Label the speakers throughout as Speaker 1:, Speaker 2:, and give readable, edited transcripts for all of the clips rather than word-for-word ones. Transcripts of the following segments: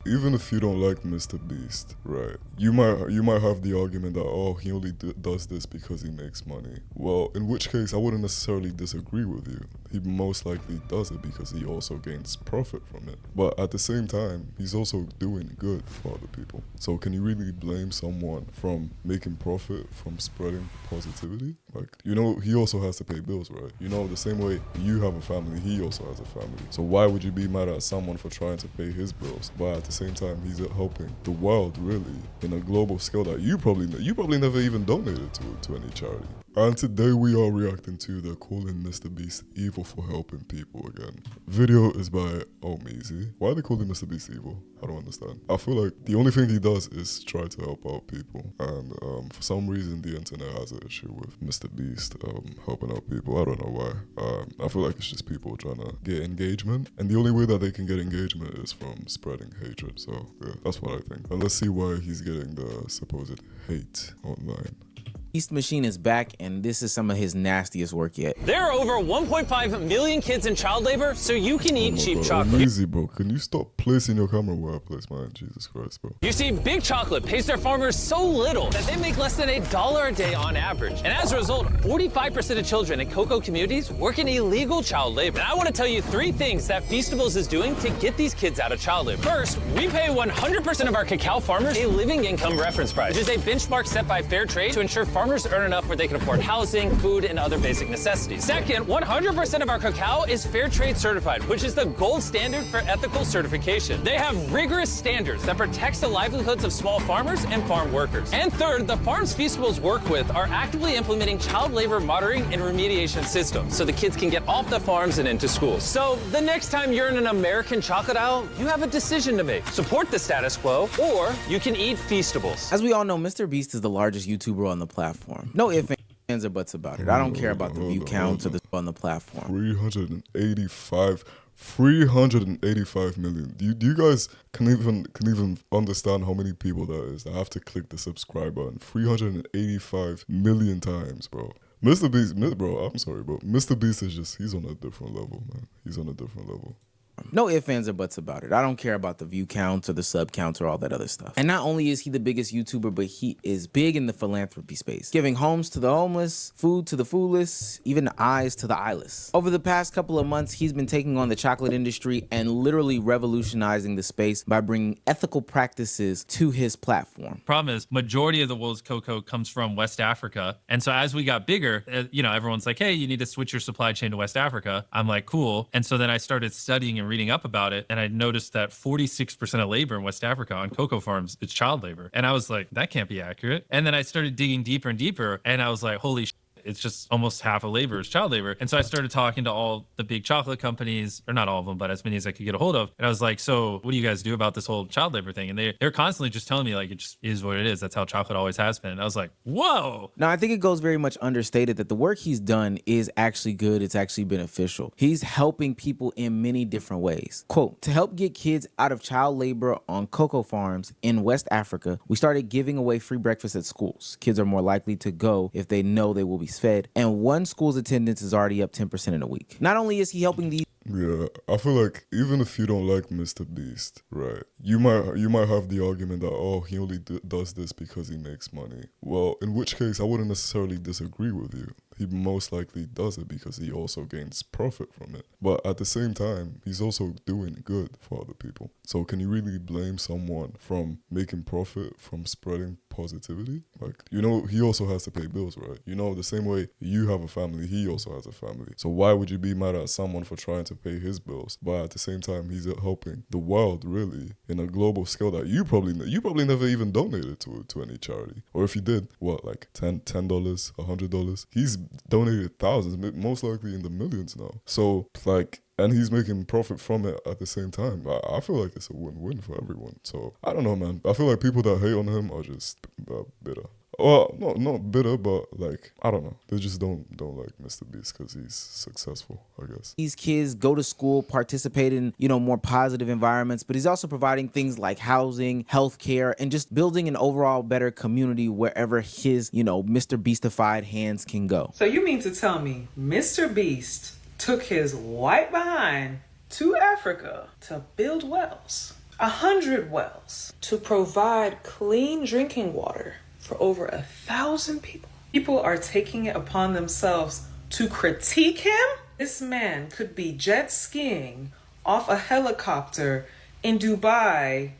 Speaker 1: even if you don't like MrBeast, right? You might have the argument that, oh, he only does this because he makes money. Well, in which case I wouldn't necessarily disagree with you. He most likely does it because he also gains profit from it. But at the same time, he's also doing good for other people. So can you really blame someone from making profit from spreading positivity? Like, you know, he also has to pay bills, right? You know, the same way you have a family, he also has a family. So why would you be mad at someone for trying to pay his bills, but at the same time he's helping the world really in a global scale that you probably never even donated to any charity? And today we are reacting to the calling MrBeast evil for helping people again. Video is by ohmeezy. Why are they calling MrBeast evil? I don't understand. I feel like the only thing he does is try to help out people, and for some reason the internet has an issue with MrBeast helping out people. I don't know why. I feel like it's just people trying to get engagement, and the only way that they can get engagement is from spreading hatred. So yeah, that's what I think. And let's see why he's getting the supposed hate online.
Speaker 2: Beast Machine is back, and this is some of his nastiest work yet.
Speaker 3: There are over 1.5 million kids in child labor, so you can eat cheap chocolate.
Speaker 1: Easy, bro. Can you stop placing your camera where I place mine? Jesus Christ, bro.
Speaker 3: You see, Big Chocolate pays their farmers so little that they make less than $1 a day on average. And as a result, 45% of children in cocoa communities work in illegal child labor. And I want to tell you 3 things that Feastables is doing to get these kids out of child labor. First, we pay 100% of our cacao farmers a living income reference price, which is a benchmark set by Fair Trade to ensure farmers earn enough where they can afford housing, food, and other basic necessities. Second, 100% of our cacao is Fair Trade certified, which is the gold standard for ethical certification. They have rigorous standards that protects the livelihoods of small farmers and farm workers. And third, the farms Feastables work with are actively implementing child labor monitoring and remediation systems so the kids can get off the farms and into schools. So the next time you're in an American chocolate aisle, you have a decision to make. Support the status quo, or you can eat Feastables.
Speaker 2: As we all know, MrBeast is the largest YouTuber on the platform. No ifs, ands, or buts about it. I don't care about the view counts or the on the platform.
Speaker 1: 385 million. Do you guys can even understand how many people that is? I have to click the subscribe button 385 million times, bro. MrBeast, bro, I'm sorry, bro. MrBeast is just, he's on a different level, man. He's on a different level.
Speaker 2: No ifs, ands, or buts about it. I don't care about the view counts or the sub counts or all that other stuff. And not only is he the biggest YouTuber, but he is big in the philanthropy space, giving homes to the homeless, food to the foodless, even eyes to the eyeless. Over the past couple of months, he's been taking on the chocolate industry and literally revolutionizing the space by bringing ethical practices to his platform.
Speaker 4: Problem is, majority of the world's cocoa comes from West Africa. And so as we got bigger, you know, everyone's like, hey, you need to switch your supply chain to West Africa. I'm like, cool. And so then I started studying and reading up about it, and I noticed that 46% of labor in West Africa on cocoa farms is child labor. And I was like, that can't be accurate. And then I started digging deeper and deeper, and I was like, holy shit, it's just almost half of labor is child labor. And so I started talking to all the big chocolate companies, or not all of them, but as many as I could get a hold of. And I was like, so what do you guys do about this whole child labor thing? And they're constantly just telling me, like, it just is what it is. That's how chocolate always has been. And I was like, whoa.
Speaker 2: Now, I think it goes very much understated that the work he's done is actually good. It's actually beneficial. He's helping people in many different ways. Quote, to help get kids out of child labor on cocoa farms in West Africa, we started giving away free breakfast at schools. Kids are more likely to go if they know they will be fed. And one school's attendance is already up 10% in a week. Not only is he helping these...
Speaker 1: Yeah, I feel like even if you don't like MrBeast, right, you might have the argument that, oh, he only does this because he makes money. Well, in which case I wouldn't necessarily disagree with you. He most likely does it because he also gains profit from it. But at the same time, he's also doing good for other people. So can you really blame someone from making profit from spreading positivity? Like, you know, he also has to pay bills, right? You know, the same way you have a family, he also has a family. So why would you be mad at someone for trying to pay his bills, but at the same time he's helping the world really in a global scale that you probably never even donated to any charity? Or if you did, what, like $10, $100? He's donated thousands, most likely in the millions now. So like, and he's making profit from it at the same time. I feel like it's a win-win for everyone. So I don't know, man. I feel like people that hate on him are just bitter. Well, no, not bitter, but like, I don't know. They just don't like MrBeast because he's successful, I guess.
Speaker 2: These kids go to school, participate in, you know, more positive environments, but he's also providing things like housing, healthcare, and just building an overall better community wherever his, you know, MrBeastified hands can go.
Speaker 5: So you mean to tell me MrBeast took his white behind to Africa to build wells? 100 wells to provide clean drinking water for over 1,000 people. People are taking it upon themselves to critique him? This man could be jet skiing off a helicopter in Dubai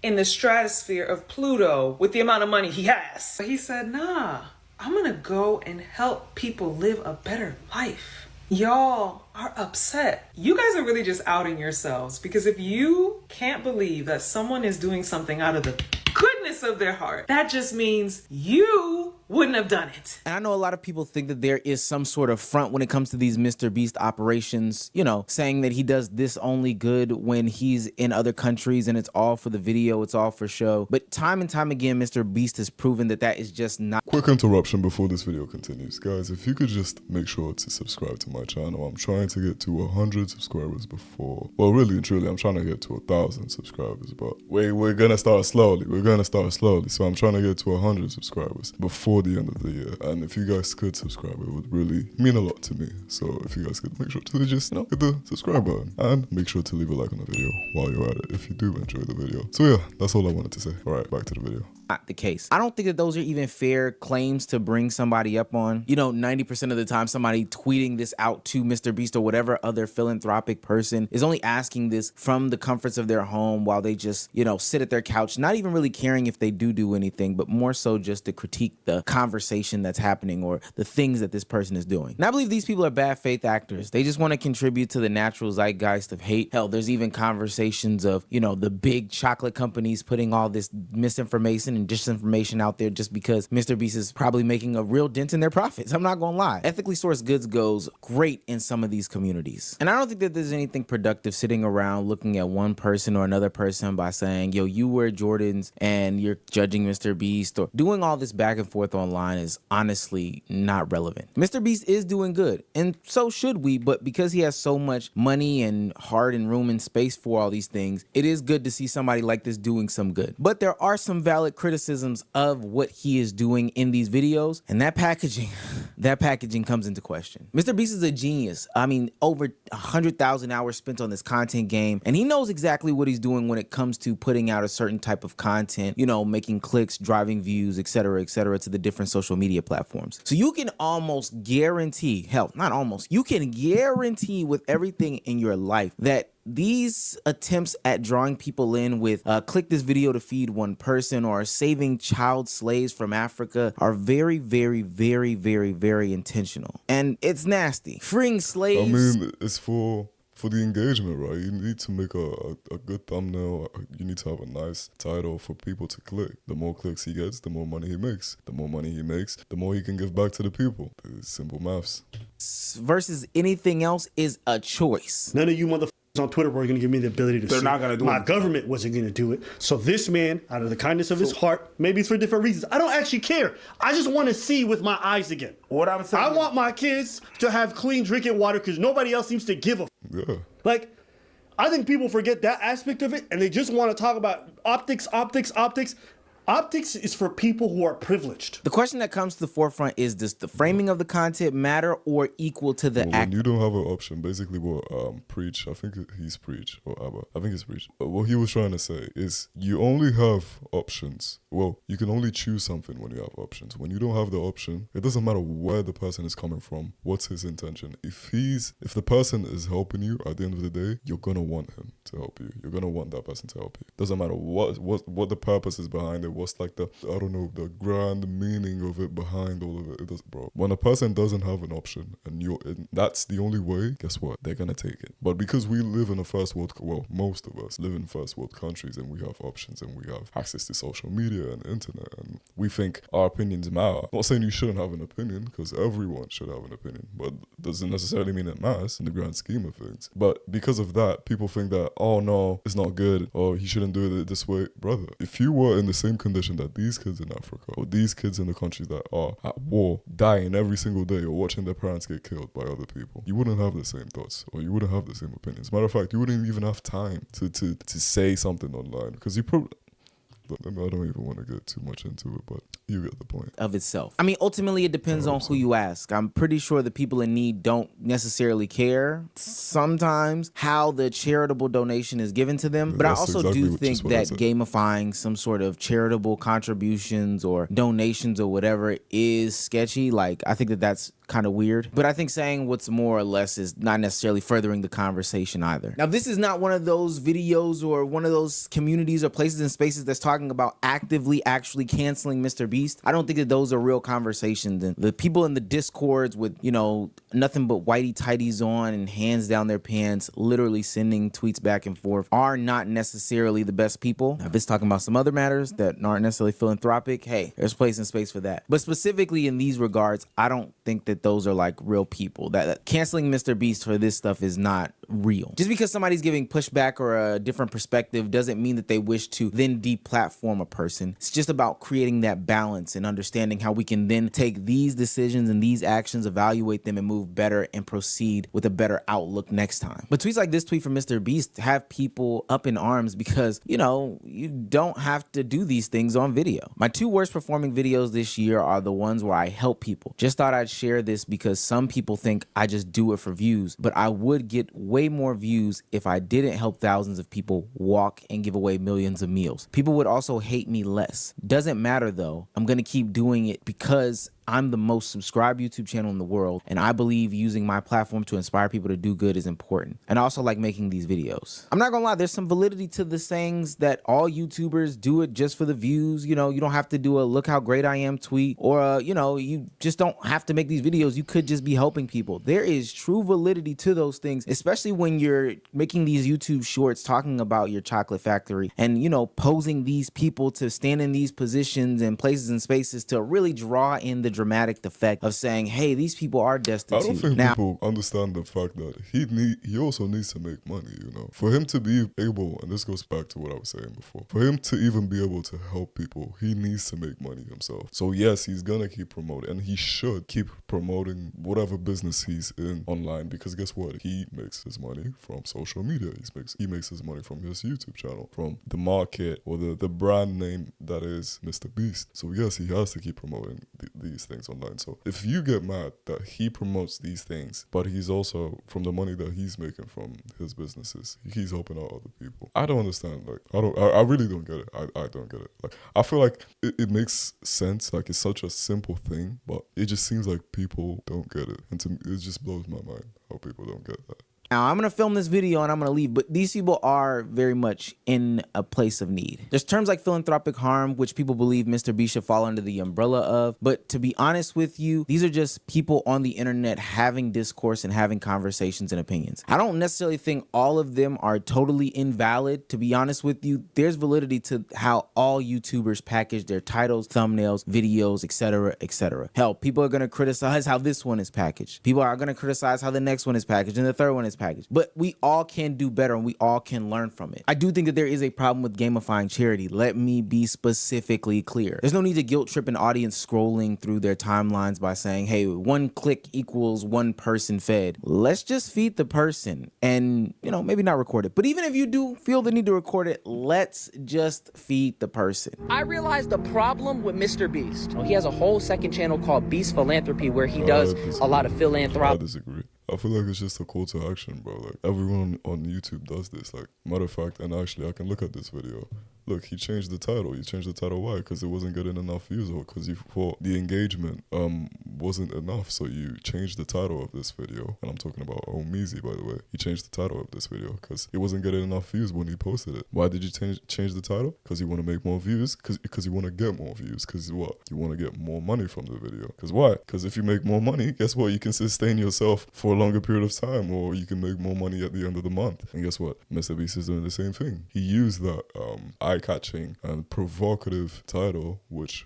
Speaker 5: in the stratosphere of Pluto with the amount of money he has. But he said, nah, I'm gonna go and help people live a better life. Y'all are upset. You guys are really just outing yourselves, because if you can't believe that someone is doing something out of the goodness of their heart, that just means you wouldn't have done it.
Speaker 2: And I know a lot of people think that there is some sort of front when it comes to these MrBeast operations, you know, saying that he does this only good when he's in other countries and it's all for the video, it's all for show. But time and time again, MrBeast has proven that that is just not.
Speaker 1: Quick interruption before this video continues. Guys, if you could just make sure to subscribe to my channel. I'm trying to get to 100 subscribers before, well, really and truly, I'm trying to get to 1,000 subscribers, but we're gonna start slowly. So I'm trying to get to 100 subscribers before the end of the year. And if you guys could subscribe, it would really mean a lot to me. So if you guys could make sure to just, you know, hit the subscribe button and make sure to leave a like on the video while you're at it if you do enjoy the video. So yeah, that's all I wanted to say. All right, back to the video.
Speaker 2: Not the case. I don't think that those are even fair claims to bring somebody up on. You know, 90% of the time somebody tweeting this out to MrBeast or whatever other philanthropic person is only asking this from the comforts of their home while they just, you know, sit at their couch, not even really caring if they do anything, but more so just to critique the conversation that's happening or the things that this person is doing. And I believe these people are bad faith actors. They just want to contribute to the natural zeitgeist of hate. Hell, there's even conversations of, you know, the big chocolate companies putting all this misinformation and disinformation out there just because MrBeast is probably making a real dent in their profits. I'm not gonna lie. Ethically sourced goods goes great in some of these communities. And I don't think that there's anything productive sitting around looking at one person or another person by saying, yo, you wear Jordans and you're judging MrBeast, or doing all this back and forth online is honestly not relevant. MrBeast is doing good, and so should we, but because he has so much money and heart and room and space for all these things, it is good to see somebody like this doing some good. But there are some valid criticisms of what he is doing in these videos, and that packaging comes into question. MrBeast is a genius. I mean, over 100,000 hours spent on this content game, and he knows exactly what he's doing when it comes to putting out a certain type of content, you know, making clicks, driving views, etc., to the different social media platforms. So you can almost guarantee, hell, not almost, you can guarantee with everything in your life that these attempts at drawing people in with click this video to feed one person or saving child slaves from Africa are very, very, very, very, very intentional. And it's nasty. Freeing slaves.
Speaker 1: I mean, it's for the engagement, right? You need to make a good thumbnail. You need to have a nice title for people to click. The more clicks he gets, the more money he makes. The more money he makes, the more he can give back to the people. It's simple maths.
Speaker 2: Versus anything else is a choice.
Speaker 6: None of you motherfuckers on Twitter were going to give me the ability to
Speaker 7: They're not going to do it.
Speaker 6: My government wasn't going to do it. So this man, out of the kindness of his heart, maybe it's for different reasons, I don't actually care. I just want to see with my eyes again.
Speaker 7: What I'm saying,
Speaker 6: I want my kids to have clean drinking water because nobody else seems to give a
Speaker 1: Yeah.
Speaker 6: Like, I think people forget that aspect of it, and they just want to talk about optics. Optics is for people who are privileged.
Speaker 2: The question that comes to the forefront is, does the framing of the content matter or equal to the
Speaker 1: Well,
Speaker 2: act?
Speaker 1: when you don't have an option, basically what Preach, I think he's Preach, or Abba, I think it's Preach. What he was trying to say is you only have options. Well, you can only choose something when you have options. When you don't have the option, it doesn't matter where the person is coming from, what's his intention. If the person is helping you, at the end of the day, you're gonna want him to help you. You're gonna want that person to help you. Doesn't matter what the purpose is behind it. What's like the, I don't know, the grand meaning of it behind all of it. It doesn't, bro. When a person doesn't have an option and that's the only way, guess what? They're gonna take it. But because we live in a first world, well, most of us live in first world countries and we have options and we have access to social media and internet and we think our opinions matter. I'm not saying you shouldn't have an opinion because everyone should have an opinion, but doesn't necessarily mean it matters in the grand scheme of things. But because of that, people think that, oh no, it's not good or he shouldn't do it this way. Brother, if you were in the same condition that these kids in Africa or these kids in the countries that are at war, dying every single day or watching their parents get killed by other people, you wouldn't have the same thoughts or you wouldn't have the same opinions. Matter of fact, you wouldn't even have time to say something online because you probably, I don't even want to get too much into it, but you get the point.
Speaker 2: Of itself. I mean, ultimately, it depends on who you ask. I'm pretty sure the people in need don't necessarily care sometimes how the charitable donation is given to them. But I also do think that gamifying some sort of charitable contributions or donations or whatever is sketchy. Like, I think that that's kind of weird. But I think saying what's more or less is not necessarily furthering the conversation either. Now, this is not one of those videos or one of those communities or places and spaces that's talking about actively actually canceling MrBeast. I don't think that those are real conversations. And the people in the discords with, you know, nothing but whitey tighties on and hands down their pants, literally sending tweets back and forth, are not necessarily the best people. Now, if it's talking about some other matters that aren't necessarily philanthropic, hey, there's place and space for that. But specifically in these regards, I don't think that those are like real people. That canceling MrBeast for this stuff is not real. Just because somebody's giving pushback or a different perspective doesn't mean that they wish to then deplatform a person. It's just about creating that balance and understanding how we can then take these decisions and these actions, evaluate them, and move better and proceed with a better outlook next time. But tweets like this tweet from MrBeast have people up in arms because, you know, you don't have to do these things on video. My 2 worst performing videos this year are the ones where I help people. Just thought I'd share this because some people think I just do it for views, but I would get way more views if I didn't help thousands of people walk and give away millions of meals. People would also hate me less. Doesn't matter though. I'm gonna keep doing it because I'm the most subscribed YouTube channel in the world, and I believe using my platform to inspire people to do good is important. And I also like making these videos. I'm not gonna lie, there's some validity to the sayings that all YouTubers do it just for the views. You know, you don't have to do a look how great I am tweet, or you know, you just don't have to make these videos. You could just be helping people. There is true validity to those things, especially when you're making these YouTube shorts talking about your chocolate factory and, you know, posing these people to stand in these positions and places and spaces to really draw in the dramatic effect of saying, hey, these people are destitute.
Speaker 1: I don't think people understand the fact that he also needs to make money, you know. For him to be able, and this goes back to what I was saying before, for him to even be able to help people, he needs to make money himself. So yes, he's gonna keep promoting, and he should keep promoting whatever business he's in online, because guess what? He makes his money from social media. He makes his money from his YouTube channel, from the market or the brand name that is MrBeast. So yes, he has to keep promoting these things online. So if you get mad that he promotes these things, but he's also, from the money that he's making from his businesses, he's helping out other people, I don't understand. Like, I really don't get it. I don't get it. Like, I feel like it makes sense. Like, it's such a simple thing, but it just seems like people don't get it. And to me, it just blows my mind how people don't get that.
Speaker 2: Now, I'm going to film this video and I'm going to leave, but these people are very much in a place of need. There's terms like philanthropic harm, which people believe MrBeast should fall under the umbrella of. But to be honest with you, these are just people on the internet having discourse and having conversations and opinions. I don't necessarily think all of them are totally invalid. To be honest with you, there's validity to how all YouTubers package their titles, thumbnails, videos, etc., etc. Hell, people are going to criticize how this one is packaged. People are going to criticize how the next one is packaged and the third one is package. But we all can do better and we all can learn from it. I do think that there is a problem with gamifying charity. Let me be specifically clear. There's no need to guilt trip an audience scrolling through their timelines by saying, hey, 1 click equals 1 person fed. Let's just feed the person and, you know, maybe not record it. But even if you do feel the need to record it, let's just feed the person.
Speaker 7: I realized the problem with MrBeast. Well, he has a whole second channel called Beast Philanthropy where he does a lot of philanthropy.
Speaker 1: I disagree. I feel like it's just a call to action, bro. Like, everyone on YouTube does this. Like, matter of fact, and actually I can look at this video. Look, he changed the title. He changed the title. Why? Because it wasn't getting enough views, or because you thought the engagement wasn't enough. So you changed the title of this video. And I'm talking about ohmeezy, by the way. He changed the title of this video because it wasn't getting enough views when he posted it. Why did you change the title? Because you want to make more views. Because you want to get more views. Because what? You want to get more money from the video. Because why? Because if you make more money, guess what? You can sustain yourself for a longer period of time, or you can make more money at the end of the month. And guess what? MrBeast is doing the same thing. He used that eye-catching and provocative title, which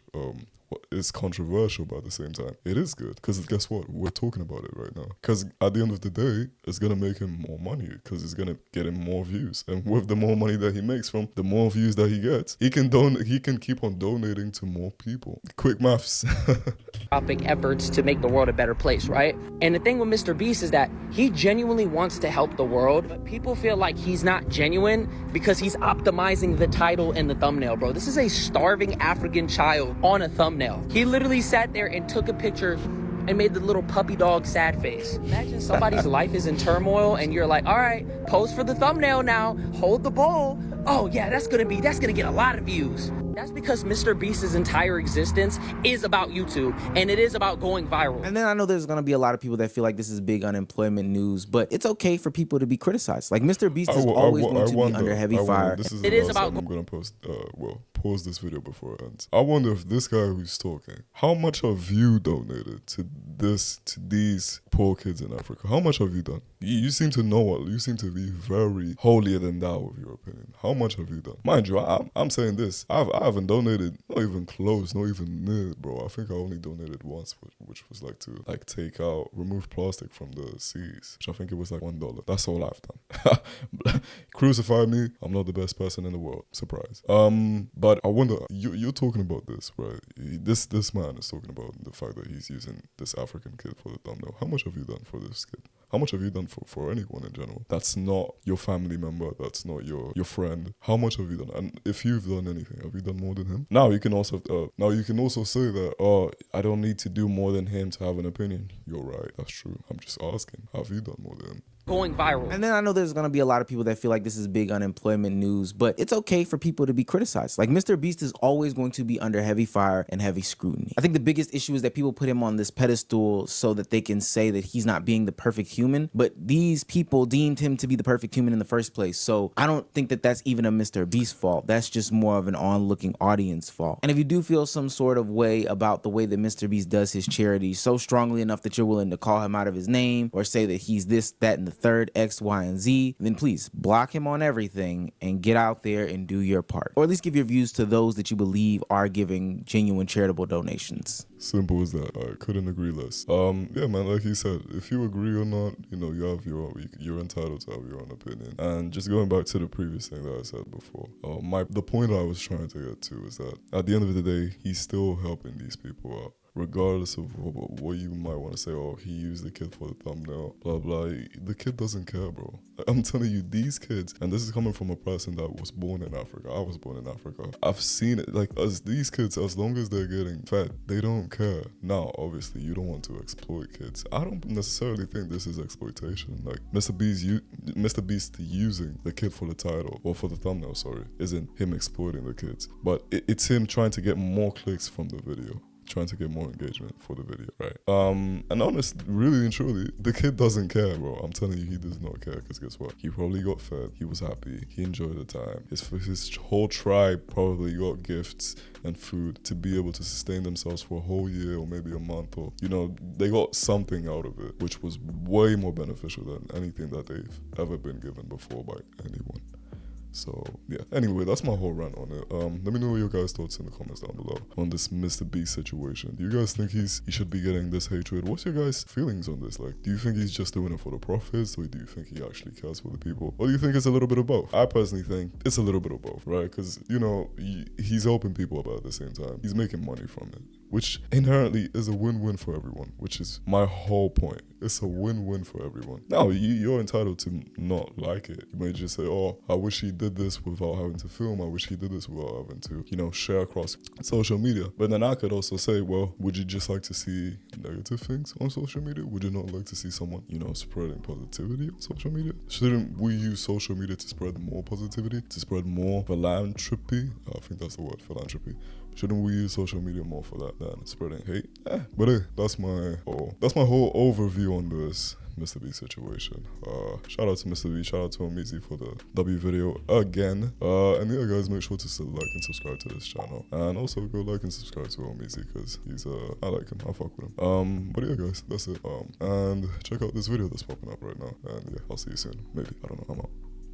Speaker 1: it's controversial, but at the same time, it is good. Because guess what? We're talking about it right now. Because at the end of the day, it's going to make him more money because it's going to get him more views. And with the more money that he makes from the more views that he gets, he can keep on donating to more people. Quick maths.
Speaker 7: Efforts to make the world a better place, right? And the thing with MrBeast is that he genuinely wants to help the world, but people feel like he's not genuine because he's optimizing the title and the thumbnail, bro. This is a starving African child on a thumbnail. He literally sat there and took a picture and made the little puppy dog sad face. Imagine somebody's life is in turmoil and you're like, all right, pose for the thumbnail now, hold the bowl. Oh yeah, that's gonna get a lot of views. That's because MrBeast's entire existence is about YouTube, and it is about going viral.
Speaker 2: And then I know there's gonna be a lot of people that feel like this is big unemployment news, but it's okay for people to be criticized. Like MrBeast is always going to be under heavy fire.
Speaker 1: This is the last time I'm gonna pause this video before it ends. I wonder if this guy who's talking, how much have you donated to these poor kids in Africa? How much have you done? You seem to know what, you seem to be very holier than thou with your opinion. How much have you done? Mind you, I'm saying this, I haven't donated, not even close, not even near, bro. I think I only donated once, which was like to remove plastic from the seas, which I think it was like $1. That's all I've done. Crucify me, I'm not the best person in the world. Surprise. But I wonder, you're talking about this, right? This man is talking about the fact that he's using this African kid for the thumbnail. How much have you done for this kid? How much have you done for anyone in general? That's not your family member, that's not your friend. How much have you done? And if you've done anything, have you done more than him? Now you can also say that, oh, I don't need to do more than him to have an opinion. You're right, that's true. I'm just asking, have you done more than him?
Speaker 7: Going viral.
Speaker 2: And then I know there's gonna be a lot of people that feel like this is big unemployment news, but it's okay for people to be criticized. Like MrBeast is always going to be under heavy fire and heavy scrutiny. I think the biggest issue is that people put him on this pedestal so that they can say that he's not being the perfect human, but these people deemed him to be the perfect human in the first place. So I don't think that that's even a MrBeast fault. That's just more of an onlooking audience fault. And if you do feel some sort of way about the way that MrBeast does his charity so strongly enough that you're willing to call him out of his name or say that he's this, that, and the third, X, Y, and Z, then please block him on everything and get out there and do your part. Or at least give your views to those that you believe are giving genuine charitable donations.
Speaker 1: Simple as that. I couldn't agree less. Yeah, man, like he said, if you agree or not, you know, you're entitled to have your own opinion. And just going back to the previous thing that I said before, the point I was trying to get to is that at the end of the day, he's still helping these people out. Regardless of what you might want to say, oh, he used the kid for the thumbnail, blah, blah. The kid doesn't care, bro. I'm telling you, these kids, and this is coming from a person that was born in Africa. I was born in Africa. I've seen it, like, as these kids, as long as they're getting fed, they don't care. Now, obviously, you don't want to exploit kids. I don't necessarily think this is exploitation. Like, MrBeast using the kid for the title, or for the thumbnail, sorry, isn't him exploiting the kids. But it's him trying to get more clicks from the video. Trying to get more engagement for the video, right? And honestly, really and truly, the kid doesn't care, bro. I'm telling you, he does not care, because guess what? He probably got fed, he was happy, he enjoyed the time. His whole tribe probably got gifts and food to be able to sustain themselves for a whole year or maybe a month, or, you know, they got something out of it, which was way more beneficial than anything that they've ever been given before by anyone. So yeah, anyway, that's my whole rant on it. Let me know your guys' thoughts in the comments down below on this MrBeast situation. Do you guys think he should be getting this hatred? What's your guys' feelings on this? Like, do you think he's just doing it for the profits, or do you think he actually cares for the people? Or do you think it's a little bit of both? I personally think it's a little bit of both, right? Because, you know, he's helping people, but at the same time, he's making money from it, which inherently is a win-win for everyone, which is my whole point. It's a win-win for everyone. Now, you're entitled to not like it. You may just say, oh, I wish he did this without having to film. I wish he did this without having to, you know, share across social media. But then I could also say, well, would you just like to see negative things on social media? Would you not like to see someone, you know, spreading positivity on social media? Shouldn't we use social media to spread more positivity, to spread more philanthropy? I think that's the word, philanthropy. Shouldn't we use social media more for that than spreading hate? But hey, that's my whole overview on this MrBeast situation. Shout out to MrBeast, shout out to ohmeezy for the W video again. And yeah, guys, make sure to still like and subscribe to this channel, and also go like and subscribe to ohmeezy, because he's I like him, I fuck with him. But yeah, guys, that's it. And check out this video that's popping up right now, and yeah, I'll see you soon. Maybe, I don't know, I'm out.